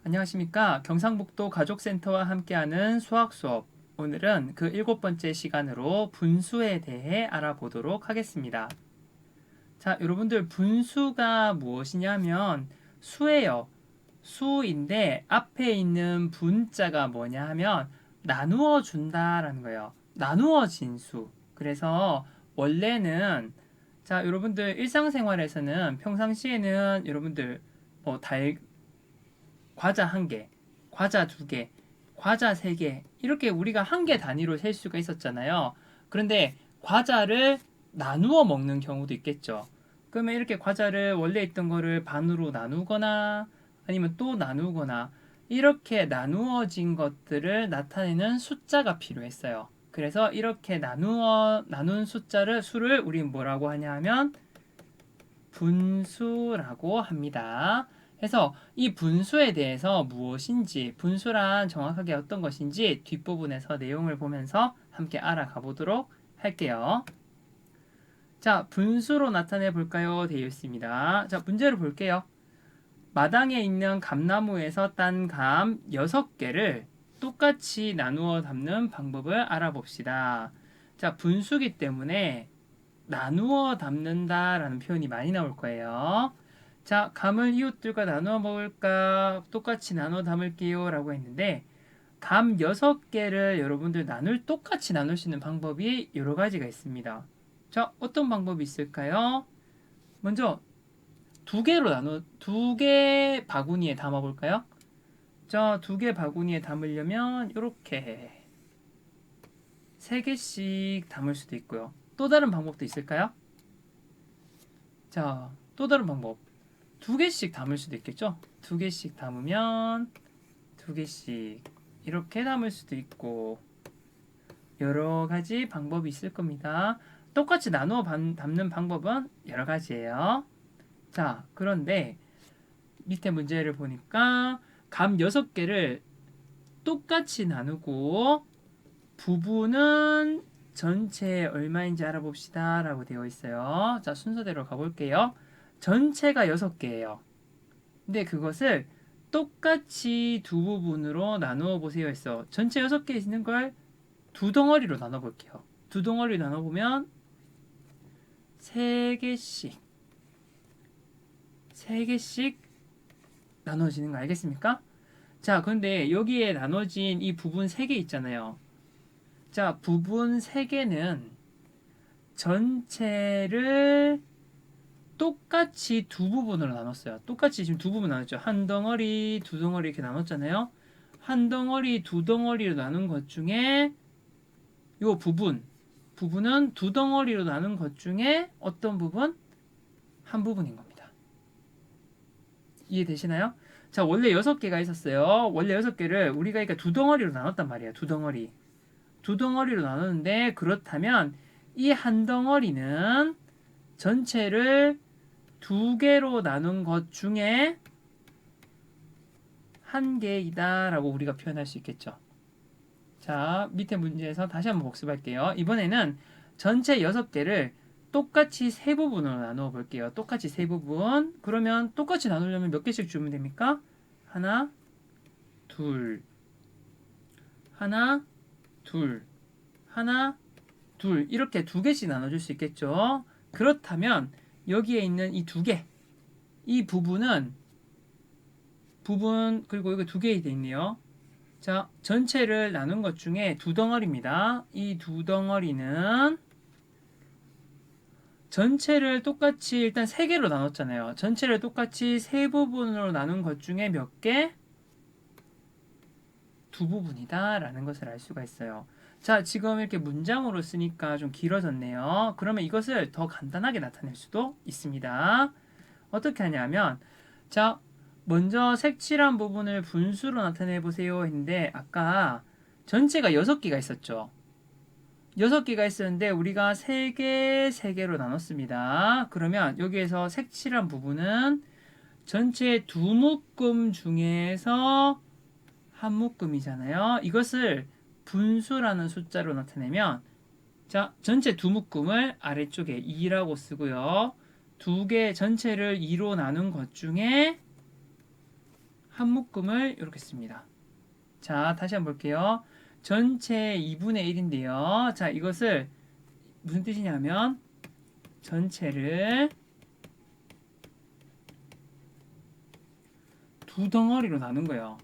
안녕하십니까. 경상북도 가족센터와 함께하는 수학 수업. 오늘은 그 7번째 시간으로 분수에 대해 알아보도록 하겠습니다. 자, 여러분들 분수가 무엇이냐면 수예요. 수인데 앞에 있는 분자가 뭐냐 하면 나누어 준다라는 거예요. 나누어진 수. 그래서 원래는 자, 여러분들 일상생활에서는 평상시에는 여러분들 뭐 과자 한 개, 과자 두 개, 과자 세 개, 이렇게 우리가 한 개 단위로 셀 수가 있었잖아요. 그런데 과자를 나누어 먹는 경우도 있겠죠. 그러면 이렇게 과자를 원래 있던 거를 반으로 나누거나 아니면 또 나누거나 이렇게 나누어진 것들을 나타내는 숫자가 필요했어요. 그래서 이렇게 나눈 수를 우리 뭐라고 하냐 하면 분수라고 합니다. 해서 이 분수에 대해서 무엇인지, 분수란 정확하게 어떤 것인지 뒷부분에서 내용을 보면서 함께 알아가 보도록 할게요. 자, 분수로 나타내 볼까요? 되어 있습니다. 자, 문제를 볼게요. 마당에 있는 감나무에서 딴 감 6개를 똑같이 나누어 담는 방법을 알아봅시다. 자, 분수기 때문에 나누어 담는다라는 표현이 많이 나올 거예요. 자, 감을 이웃들과 나누어 먹을까? 똑같이 나누어 담을게요. 라고 했는데, 감 6개를 여러분들 똑같이 나눌 수 있는 방법이 여러 가지가 있습니다. 자, 어떤 방법이 있을까요? 먼저, 두 개 바구니에 담아 볼까요? 자, 두 개 바구니에 담으려면, 이렇게 3개씩 담을 수도 있고요. 또 다른 방법도 있을까요? 자, 또 다른 방법. 2개씩 담을 수도 있겠죠? 2개씩 담으면 2개씩 이렇게 담을 수도 있고 여러 가지 방법이 있을 겁니다. 똑같이 나누어 담는 방법은 여러 가지예요. 자, 그런데 밑에 문제를 보니까 감 6개를 똑같이 나누고 부분은 전체에 얼마인지 알아봅시다 라고 되어 있어요. 자, 순서대로 가볼게요. 전체가 6개예요. 근데 그것을 똑같이 두 부분으로 나누어 보세요 했어. 전체 6개 있는 걸 두 덩어리로 나눠 볼게요. 두 덩어리 나눠 보면 3개씩 나눠지는 거 알겠습니까? 자, 그런데 여기에 나눠진 이 부분 3개 있잖아요. 자, 부분 3개는 전체를 똑같이 두 부분으로 나눴어요. 똑같이 지금 두 부분 나눴죠. 한 덩어리, 두 덩어리 이렇게 나눴잖아요. 한 덩어리, 두 덩어리로 나눈 것 중에 요 부분은 두 덩어리로 나눈 것 중에 어떤 부분? 한 부분인 겁니다. 이해되시나요? 자, 원래 6개가 있었어요. 원래 6개를 우리가 그러니까 두 덩어리로 나눴단 말이에요. 두 덩어리. 두 덩어리로 나눴는데 그렇다면 이 한 덩어리는 전체를 2개로 나눈 것 중에 한 개이다 라고 우리가 표현할 수 있겠죠. 자, 밑에 문제에서 다시 한번 복습할게요. 이번에는 전체 6개를 똑같이 세 부분으로 나누어 볼게요. 똑같이 세 부분. 그러면 똑같이 나누려면 몇 개씩 주면 됩니까? 하나, 둘, 하나, 둘, 하나, 둘. 이렇게 2개씩 나눠줄 수 있겠죠. 그렇다면 여기에 있는 이 2개, 이 그리고 여기 2개 돼 있네요. 자, 전체를 나눈 것 중에 두 덩어리입니다. 이 두 덩어리는 전체를 똑같이 일단 3개로 나눴잖아요. 전체를 똑같이 세 부분으로 나눈 것 중에 몇 개? 두 부분이다 라는 것을 알 수가 있어요. 자, 지금 이렇게 문장으로 쓰니까 좀 길어졌네요. 그러면 이것을 더 간단하게 나타낼 수도 있습니다. 어떻게 하냐면, 자, 먼저 색칠한 부분을 분수로 나타내 보세요 했는데 아까 전체가 6개가 있었죠. 6개가 있었는데 우리가 3개, 3개로 나눴습니다. 그러면 여기에서 색칠한 부분은 전체 두 묶음 중에서 한 묶음이잖아요. 이것을 분수라는 숫자로 나타내면 자, 전체 두 묶음을 아래쪽에 2라고 쓰고요. 두 개 전체를 2로 나눈 것 중에 한 묶음을 이렇게 씁니다. 자, 다시 한번 볼게요. 전체 2분의 1인데요. 자, 이것을 무슨 뜻이냐면 전체를 두 덩어리로 나눈 거예요.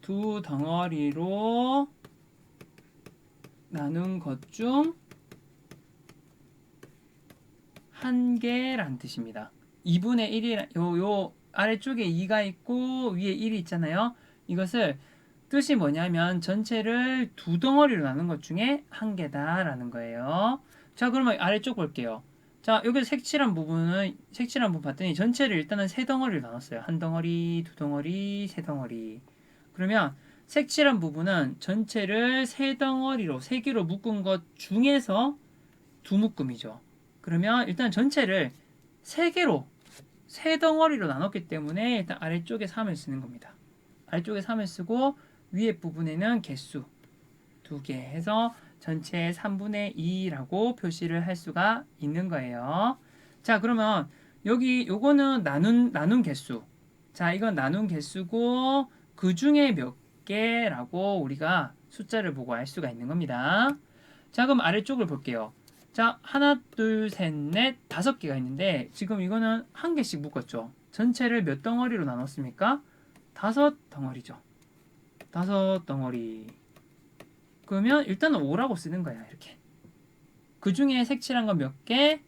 두 덩어리로 나눈 것 중 한 개란 뜻입니다. 2분의 1이 요 아래쪽에 2가 있고 위에 1이 있잖아요. 이것을 뜻이 뭐냐면 전체를 두 덩어리로 나눈 것 중에 한 개다라는 거예요. 자, 그러면 아래쪽 볼게요. 자, 여기서 색칠한 부분 봤더니 전체를 일단은 세 덩어리로 나눴어요. 한 덩어리, 두 덩어리, 세 덩어리. 그러면 색칠한 부분은 전체를 세 덩어리로, 세 개로 묶은 것 중에서 두 묶음이죠. 그러면 일단 전체를 세 개로, 세 덩어리로 나눴기 때문에 일단 아래쪽에 3을 쓰는 겁니다. 아래쪽에 3을 쓰고 위에 부분에는 개수 2개 해서 전체 3분의 2라고 표시를 할 수가 있는 거예요. 자, 그러면 여기 요거는 나눈 개수. 자, 이건 나눈 개수고 그 중에 몇 개라고 우리가 숫자를 보고 알 수가 있는 겁니다. 자, 그럼 아래쪽을 볼게요. 자, 하나, 둘, 셋, 넷, 5개가 있는데 지금 이거는 한 개씩 묶었죠. 전체를 몇 덩어리로 나눴습니까? 5덩어리죠. 5덩어리. 그러면 일단은 5라고 쓰는 거야, 이렇게. 그 중에 색칠한 건 몇 개?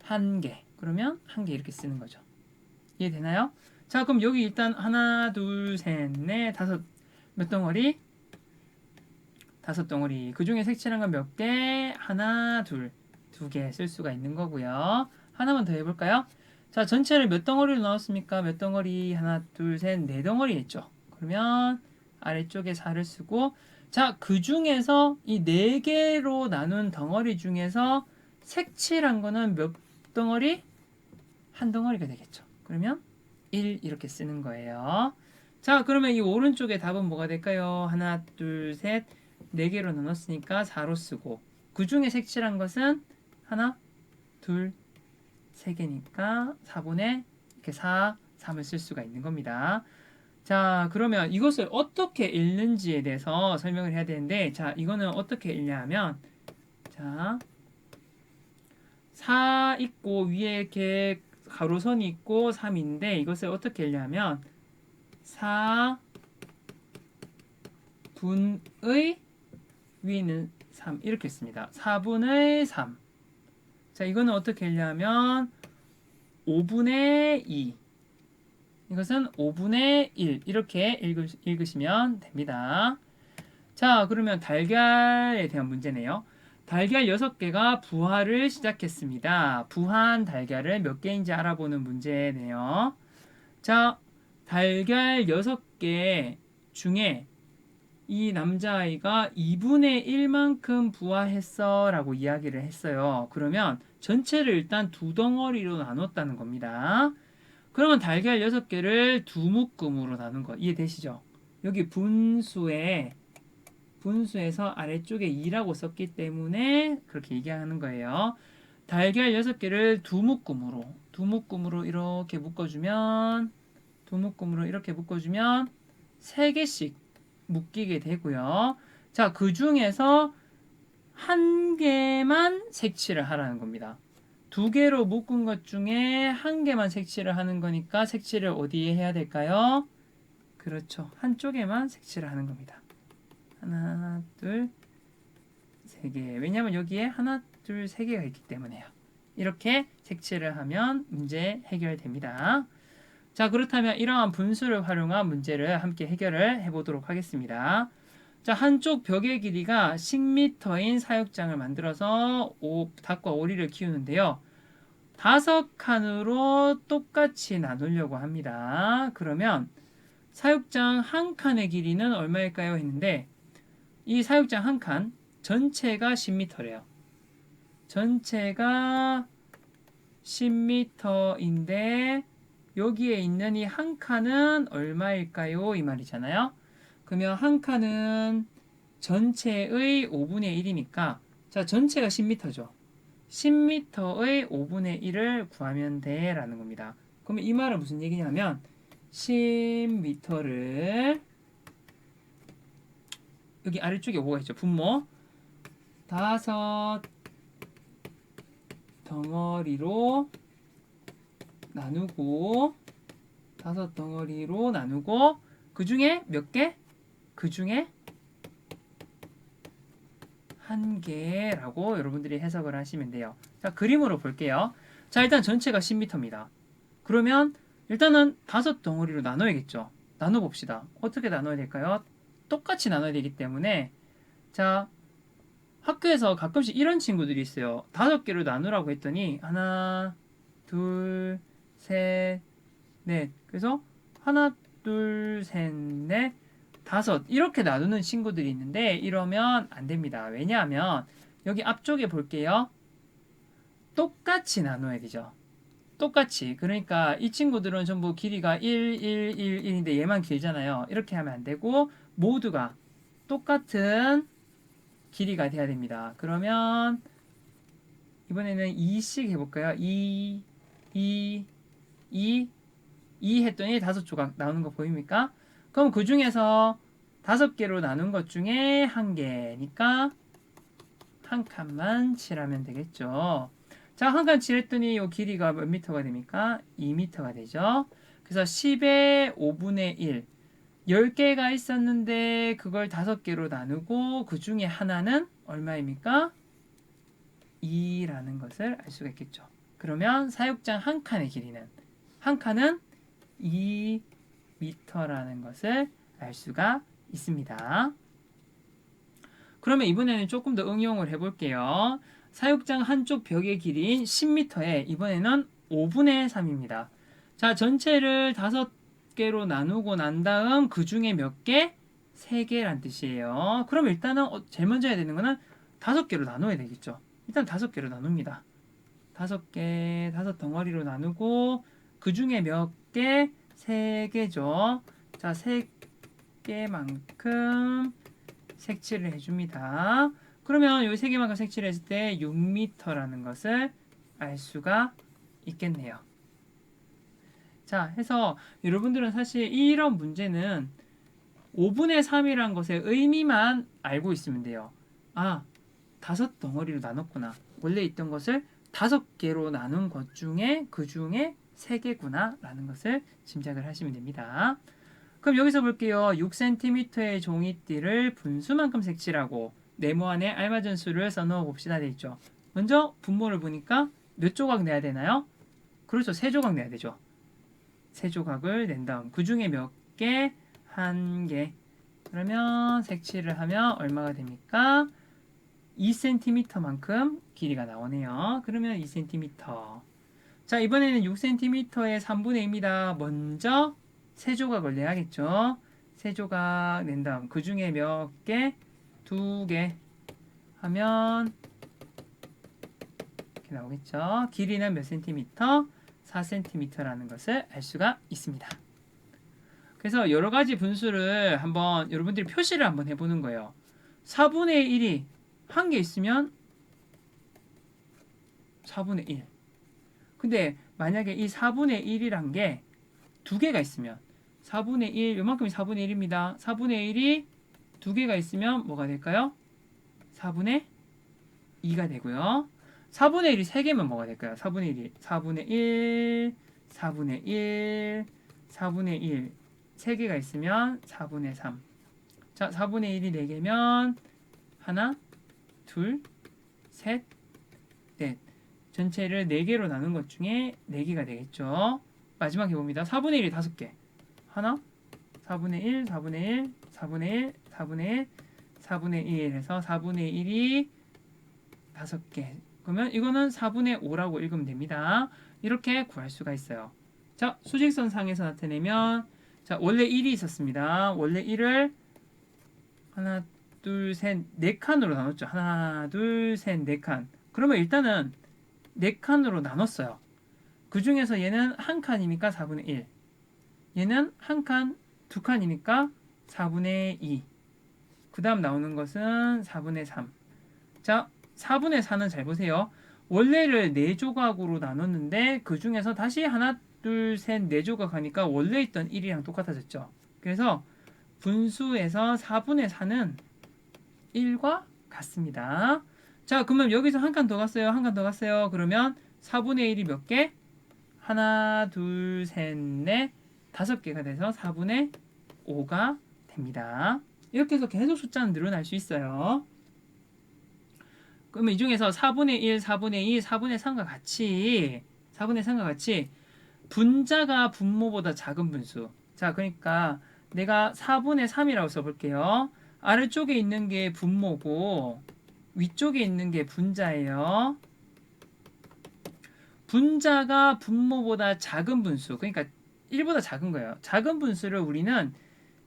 한 개. 그러면 한 개 이렇게 쓰는 거죠. 이해되나요? 자, 그럼 여기 일단 하나, 둘, 셋, 넷, 5, 몇 덩어리? 5덩어리. 그 중에 색칠한 건 몇 개? 하나, 둘, 2개 쓸 수가 있는 거고요. 하나만 더 해볼까요? 자, 전체를 몇 덩어리로 나눴습니까? 몇 덩어리? 하나, 둘, 셋, 4덩어리 했죠. 그러면 아래쪽에 4를 쓰고, 자, 그 중에서 이 4개로 나눈 덩어리 중에서 색칠한 거는 몇 덩어리? 한 덩어리가 되겠죠. 그러면 1 이렇게 쓰는 거예요. 자, 그러면 이 오른쪽에 답은 뭐가 될까요? 하나, 둘, 셋, 4개로 나눴으니까 4로 쓰고, 그 중에 색칠한 것은 하나, 둘, 3개니까 4분의 이렇게 4, 3을 쓸 수가 있는 겁니다. 자, 그러면 이것을 어떻게 읽는지에 대해서 설명을 해야 되는데, 자, 이거는 어떻게 읽냐 하면, 자, 4 있고 위에 이렇게 가로선이 있고 3인데 이것을 어떻게 읽냐면 4분의 위는 3 이렇게 씁니다. 4분의 3. 자, 이거는 어떻게 읽냐면 5분의 2. 이것은 5분의 1 이렇게 읽으시면 됩니다. 자, 그러면 달걀에 대한 문제네요. 달걀 6개가 부화를 시작했습니다. 부화한 달걀을 몇 개인지 알아보는 문제네요. 자, 달걀 6개 중에 이 남자아이가 2분의 1만큼 부화했어 라고 이야기를 했어요. 그러면 전체를 일단 두 덩어리로 나눴다는 겁니다. 그러면 달걀 6개를 두 묶음으로 나눈 거 이해되시죠? 여기 분수에서 아래쪽에 2라고 썼기 때문에 그렇게 얘기하는 거예요. 달걀 6개를 두 묶음으로 이렇게 묶어주면 3개씩 묶이게 되고요. 자, 그 중에서 한 개만 색칠을 하라는 겁니다. 2개로 묶은 것 중에 한 개만 색칠을 하는 거니까 색칠을 어디에 해야 될까요? 그렇죠. 한쪽에만 색칠을 하는 겁니다. 하나, 둘, 3개. 왜냐하면 여기에 하나, 둘, 3개가 있기 때문에요. 이렇게 색칠을 하면 문제 해결됩니다. 자, 그렇다면 이러한 분수를 활용한 문제를 함께 해결을 해보도록 하겠습니다. 자, 한쪽 벽의 길이가 10m인 사육장을 만들어서 닭과 오리를 키우는데요. 5칸으로 똑같이 나누려고 합니다. 그러면 사육장 한 칸의 길이는 얼마일까요? 했는데 이 사육장 한 칸 전체가 10m래요. 전체가 10m인데 여기에 있는 이 한 칸은 얼마일까요? 이 말이잖아요. 그러면 한 칸은 전체의 5분의 1이니까 자, 전체가 10m죠. 10m의 5분의 1을 구하면 돼 라는 겁니다. 그러면 이 말은 무슨 얘기냐면 10m를 여기 아래쪽에 5가 있죠. 분모 5 덩어리로 나누고 5 덩어리로 나누고 그 중에 몇 개? 그 중에 한 개라고 여러분들이 해석을 하시면 돼요. 자, 그림으로 볼게요. 자, 일단 전체가 10m입니다. 그러면 일단은 5 덩어리로 나눠야겠죠. 나눠봅시다. 어떻게 나눠야 될까요? 똑같이 나눠야 되기 때문에 자, 학교에서 가끔씩 이런 친구들이 있어요. 5개로 나누라고 했더니 하나, 둘, 셋, 넷. 그래서 하나, 둘, 셋, 넷, 5 이렇게 나누는 친구들이 있는데 이러면 안 됩니다. 왜냐하면 여기 앞쪽에 볼게요. 똑같이 나눠야 되죠. 똑같이. 그러니까 이 친구들은 전부 길이가 1, 1, 1, 1인데 얘만 길잖아요. 이렇게 하면 안 되고 모두가 똑같은 길이가 돼야 됩니다. 그러면 이번에는 2씩 해볼까요? 2, 2, 2, 2 했더니 5조각 나오는 거 보입니까? 그럼 그 중에서 5개로 나눈 것 중에 한 개니까 한 칸만 칠하면 되겠죠. 자, 한 칸 칠했더니 이 길이가 몇 미터가 됩니까? 2미터가 되죠. 그래서 10의 5분의 1. 10개가 있었는데 그걸 5개로 나누고 그 중에 하나는 얼마입니까? 2라는 것을 알 수가 있겠죠. 그러면 사육장 한 칸의 길이는 한 칸은 2m라는 것을 알 수가 있습니다. 그러면 이번에는 조금 더 응용을 해볼게요. 사육장 한쪽 벽의 길이인 10m에 이번에는 5분의 3입니다. 자, 전체를 5개로 나누고 난 다음 그 중에 몇 개? 3개란 뜻이에요. 그럼 일단은 제일 먼저 해야 되는 거는 5개로 나눠야 되겠죠. 일단 5개로 나눕니다. 5개, 5 덩어리로 나누고 그 중에 몇 개? 3개죠. 자, 3개만큼 색칠을 해줍니다. 그러면 이 3개만큼 색칠을 했을 때 6m라는 것을 알 수가 있겠네요. 자, 해서 여러분들은 사실 이런 문제는 5분의 3이란 것의 의미만 알고 있으면 돼요. 아, 5 덩어리로 나눴구나. 원래 있던 것을 5개로 나눈 것 중에 그 중에 3개구나 라는 것을 짐작을 하시면 됩니다. 그럼 여기서 볼게요. 6cm의 종이띠를 분수만큼 색칠하고 네모 안에 알맞은 수를 써넣어 봅시다. 돼 있죠. 먼저 분모를 보니까 몇 조각 내야 되나요? 그렇죠. 3조각 내야 되죠. 3조각을 낸 다음 그 중에 몇 개? 한 개. 그러면 색칠을 하면 얼마가 됩니까? 2cm만큼 길이가 나오네요. 그러면 2cm. 자, 이번에는 6cm의 3분의 2입니다. 먼저 3조각을 내야겠죠. 3조각 낸 다음 그 중에 몇 개? 2개 하면 이렇게 나오겠죠. 길이는 몇 cm? 4cm라는 것을 알 수가 있습니다. 그래서 여러 가지 분수를 한번 여러분들이 표시를 한번 해보는 거예요. 4분의 1이 한 개 있으면 4분의 1. 근데 만약에 이 4분의 1이란 게 2개가 있으면 4분의 1, 요만큼이 4분의 1입니다. 4분의 1이 2개가 있으면 뭐가 될까요? 4분의 2가 되고요. 4분의 1이 3개면 뭐가 될까요? 4분의 1이 4분의 1, 4분의 1, 4분의 1 3개가 있으면 4분의 3. 자, 4분의 1이 4개면 하나, 둘, 셋, 넷. 전체를 4개로 나눈 것 중에 4개가 되겠죠. 마지막 해봅니다. 4분의 1이 5개. 하나, 4분의 1, 4분의 1, 4분의 1, 4분의 1, 4분의 1 해서 4분의 1이 5개. 그러면 이거는 4분의 5라고 읽으면 됩니다. 이렇게 구할 수가 있어요. 자, 수직선 상에서 나타내면 자, 원래 1이 있었습니다. 원래 1을 하나, 둘, 셋, 4칸으로 나눴죠. 하나, 둘, 셋, 4칸. 그러면 일단은 4칸으로 나눴어요. 그 중에서 얘는 한 칸이니까 4분의 1. 얘는 한 칸, 2칸이니까 4분의 2. 그 다음 나오는 것은 4분의 3. 자, 4분의 4는 잘 보세요. 원래를 4조각으로 나눴는데 그 중에서 다시 하나 둘, 셋, 네 조각하니까 원래 있던 1이랑 똑같아졌죠. 그래서 분수에서 4분의 4는 1과 같습니다. 자, 그러면 여기서 한 칸 더 갔어요. 한 칸 더 갔어요. 그러면 4분의 1이 몇 개? 하나, 둘, 셋, 넷, 5개가 돼서 4분의 5가 됩니다. 이렇게 해서 계속 숫자는 늘어날 수 있어요. 그러면 이 중에서 4분의 1, 4분의 2, 4분의 3과 같이 분자가 분모보다 작은 분수. 자, 그러니까 내가 4분의 3이라고 써볼게요. 아래쪽에 있는 게 분모고 위쪽에 있는 게 분자예요. 분자가 분모보다 작은 분수, 그러니까 1보다 작은 거예요. 작은 분수를 우리는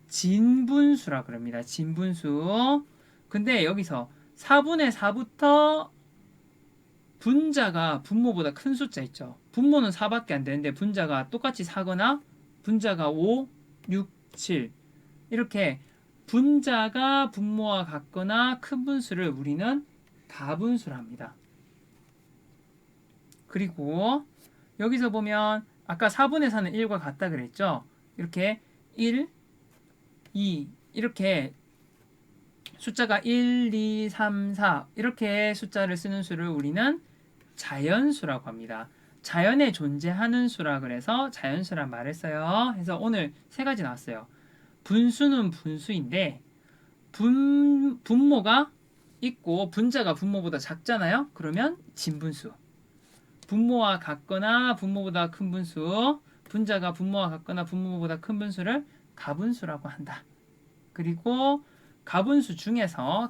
진분수라 그럽니다. 진분수. 근데 여기서 4분의 4부터 분자가 분모보다 큰 숫자 있죠. 분모는 4밖에 안 되는데 분자가 똑같이 4거나 분자가 5, 6, 7 이렇게 분자가 분모와 같거나 큰 분수를 우리는 가분수라 합니다. 그리고 여기서 보면 아까 4분의 4는 1과 같다 그랬죠. 이렇게 1, 2 이렇게 숫자가 1, 2, 3, 4 이렇게 숫자를 쓰는 수를 우리는 자연수라고 합니다. 자연에 존재하는 수라 그래서 자연수란 말을 써요. 그래서 오늘 세 가지 나왔어요. 분수는 분수인데 분모가 있고 분자가 분모보다 작잖아요. 그러면 진분수. 분모와 같거나 분모보다 큰 분수, 분자가 분모와 같거나 분모보다 큰 분수를 가분수라고 한다. 그리고 가분수 중에서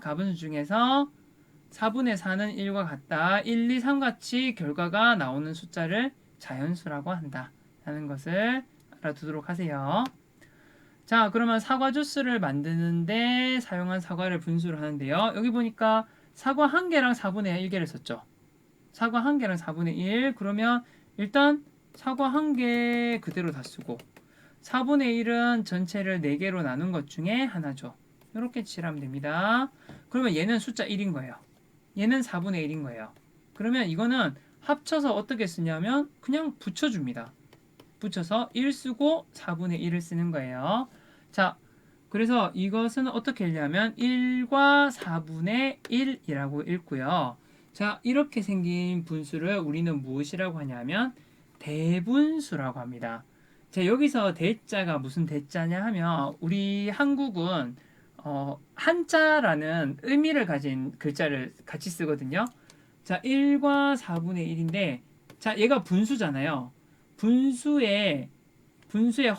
4분의 4는 1과 같다. 1, 2, 3 같이 결과가 나오는 숫자를 자연수라고 한다. 라는 것을 알아두도록 하세요. 자, 그러면 사과 주스를 만드는데 사용한 사과를 분수를 하는데요. 여기 보니까 사과 1개랑 4분의 1개를 썼죠. 사과 1개랑 4분의 1. 그러면 일단 사과 1개 그대로 다 쓰고 4분의 1은 전체를 4개로 나눈 것 중에 하나죠. 이렇게 칠하면 됩니다. 그러면 얘는 숫자 1인 거예요. 얘는 4분의 1인 거예요. 그러면 이거는 합쳐서 어떻게 쓰냐면 그냥 붙여줍니다. 붙여서 1 쓰고 4분의 1을 쓰는 거예요. 자, 그래서 이것은 어떻게 읽냐면 1과 4분의 1이라고 읽고요. 자, 이렇게 생긴 분수를 우리는 무엇이라고 하냐면 대분수라고 합니다. 자, 여기서 대자가 무슨 대자냐 하면 우리 한국은 한자라는 의미를 가진 글자를 같이 쓰거든요. 자, 1과 4분의 1인데 자, 얘가 분수잖아요. 분수의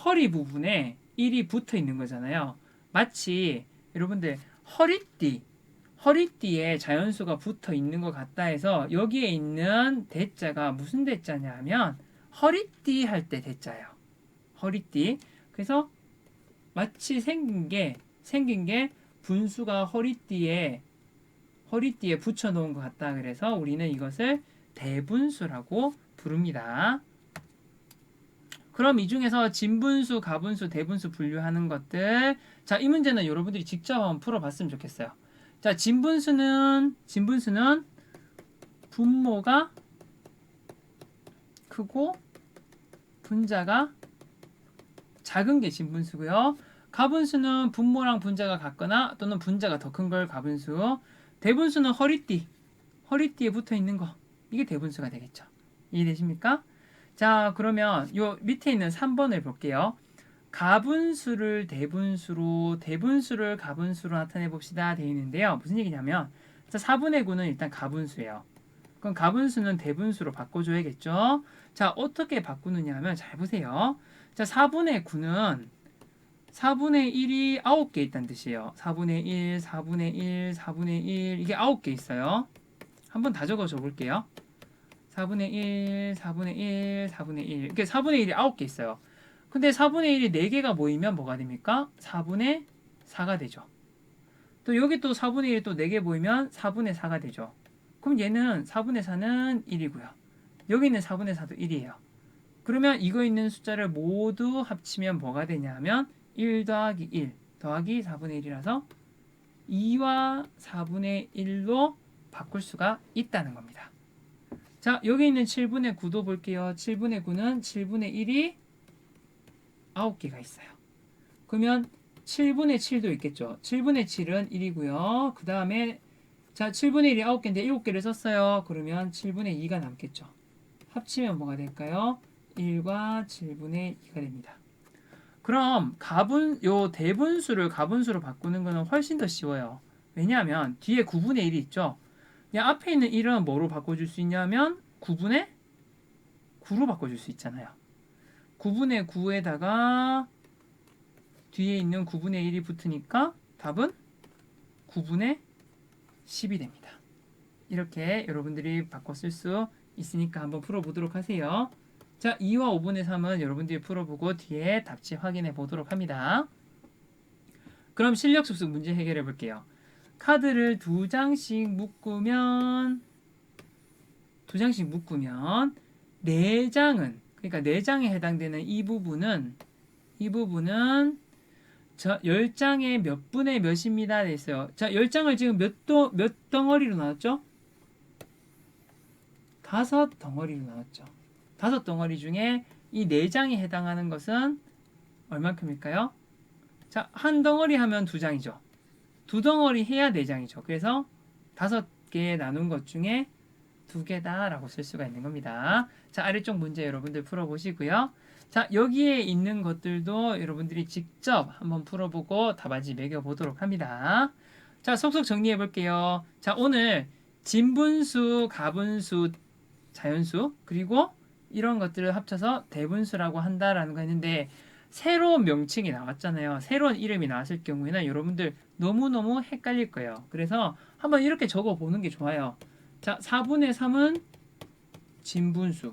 허리 부분에 1이 붙어 있는 거잖아요. 마치 여러분들 허리띠에 자연수가 붙어 있는 것 같다 해서 여기에 있는 대자가 무슨 대자냐 하면 허리띠 할 때 대자예요. 허리띠. 그래서 마치 생긴 게 분수가 허리띠에 붙여 놓은 것 같다. 그래서 우리는 이것을 대분수라고 부릅니다. 그럼 이 중에서 진분수, 가분수, 대분수 분류하는 것들. 자, 이 문제는 여러분들이 직접 한번 풀어봤으면 좋겠어요. 자, 진분수는 분모가 크고 분자가 작은 게 진분수고요. 가분수는 분모랑 분자가 같거나 또는 분자가 더 큰 걸 가분수. 대분수는 허리띠에 붙어 있는 거. 이게 대분수가 되겠죠. 이해되십니까? 자, 그러면 요 밑에 있는 3번을 볼게요. 가분수를 대분수로, 대분수를 가분수로 나타내 봅시다. 되어 있는데요. 무슨 얘기냐면, 자, 4분의 9는 일단 가분수예요. 그럼 가분수는 대분수로 바꿔줘야겠죠. 자, 어떻게 바꾸느냐 하면, 잘 보세요. 자, 4분의 9는 4분의 1이 9개 있다는 뜻이에요. 4분의 1, 4분의 1, 4분의 1, 이게 9개 있어요. 한번 다 적어줘 볼게요. 4분의 1, 4분의 1, 4분의 1. 이렇게 4분의 1이 9개 있어요. 근데 4분의 1이 4개가 모이면 뭐가 됩니까? 4분의 4가 되죠. 또 여기 또 4분의 1이 또 4개 모이면 4분의 4가 되죠. 그럼 얘는 4분의 4는 1이고요. 여기 있는 4분의 4도 1이에요. 그러면 이거 있는 숫자를 모두 합치면 뭐가 되냐면 1 더하기 1 더하기 4분의 1이라서 2와 4분의 1로 바꿀 수가 있다는 겁니다. 자, 여기 있는 7분의 9도 볼게요. 7분의 9는 7분의 1이 9개가 있어요. 그러면 7분의 7도 있겠죠. 7분의 7은 1이고요. 그 다음에 자, 7분의 1이 9개인데 7개를 썼어요. 그러면 7분의 2가 남겠죠. 합치면 뭐가 될까요? 1과 7분의 2가 됩니다. 그럼 요 대분수를 가분수로 바꾸는 거는 훨씬 더 쉬워요. 왜냐하면 뒤에 9분의 1이 있죠. 앞에 있는 1은 뭐로 바꿔줄 수 있냐면 9분의 9로 바꿔줄 수 있잖아요. 9분의 9에다가 뒤에 있는 9분의 1이 붙으니까 답은 9분의 10이 됩니다. 이렇게 여러분들이 바꿔 쓸 수 있으니까 한번 풀어보도록 하세요. 자, 2와 5분의 3은 여러분들이 풀어보고 뒤에 답지 확인해 보도록 합니다. 그럼 실력 습득 문제 해결해 볼게요. 카드를 2장씩 묶으면 4장은 그러니까 4장에 해당되는 이 부분은 저 10장의 몇 분의 몇입니다 돼 있어요. 자, 10장을 지금 몇 덩어리로 나눴죠? 5덩어리로 나눴죠. 5덩어리 중에 이 4장에 해당하는 것은 얼만큼일까요? 자, 한 덩어리 하면 2장이죠. 2덩어리 해야 4장이죠. 그래서 5개에 나눈 것 중에 2개다 라고 쓸 수가 있는 겁니다. 자, 아래쪽 문제 여러분들 풀어보시고요. 자, 여기에 있는 것들도 여러분들이 직접 한번 풀어보고 답안지 매겨보도록 합니다. 자, 속속 정리해 볼게요. 자, 오늘 진분수, 가분수, 자연수 그리고 이런 것들을 합쳐서 대분수라고 한다라는 거 했는데 새로운 명칭이 나왔잖아요. 새로운 이름이 나왔을 경우에는 여러분들 너무너무 헷갈릴 거예요. 그래서 한번 이렇게 적어 보는 게 좋아요. 자, 4분의 3은 진분수,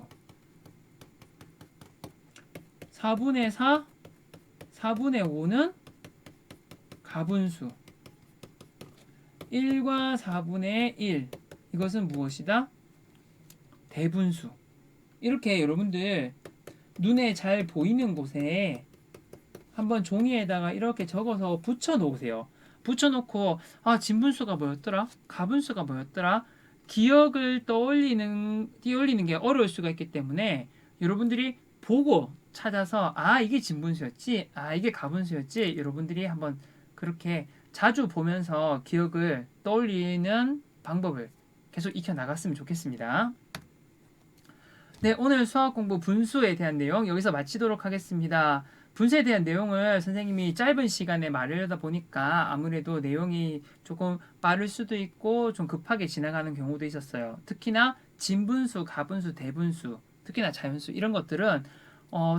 4분의 4, 4분의 5는 가분수, 1과 4분의 1 이것은 무엇이다? 대분수. 이렇게 여러분들 눈에 잘 보이는 곳에 한번 종이에다가 이렇게 적어서 붙여 놓으세요. 붙여 놓고 진분수가 뭐였더라? 가분수가 뭐였더라? 기억을 떠올리는 게 어려울 수가 있기 때문에 여러분들이 보고 찾아서 이게 진분수였지, 이게 가분수였지, 여러분들이 한번 그렇게 자주 보면서 기억을 떠올리는 방법을 계속 익혀 나갔으면 좋겠습니다. 네, 오늘 수학 공부 분수에 대한 내용 여기서 마치도록 하겠습니다. 분수에 대한 내용을 선생님이 짧은 시간에 말하려다 보니까 아무래도 내용이 조금 빠를 수도 있고 좀 급하게 지나가는 경우도 있었어요. 특히나 진분수, 가분수, 대분수, 특히나 자연수 이런 것들은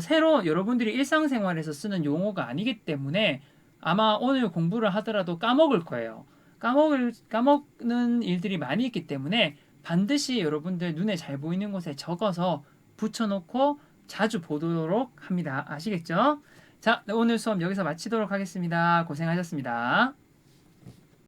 새로 여러분들이 일상생활에서 쓰는 용어가 아니기 때문에 아마 오늘 공부를 하더라도 까먹을 거예요. 까먹는 일들이 많이 있기 때문에 반드시 여러분들 눈에 잘 보이는 곳에 적어서 붙여놓고 자주 보도록 합니다. 아시겠죠? 자, 오늘 수업 여기서 마치도록 하겠습니다. 고생하셨습니다.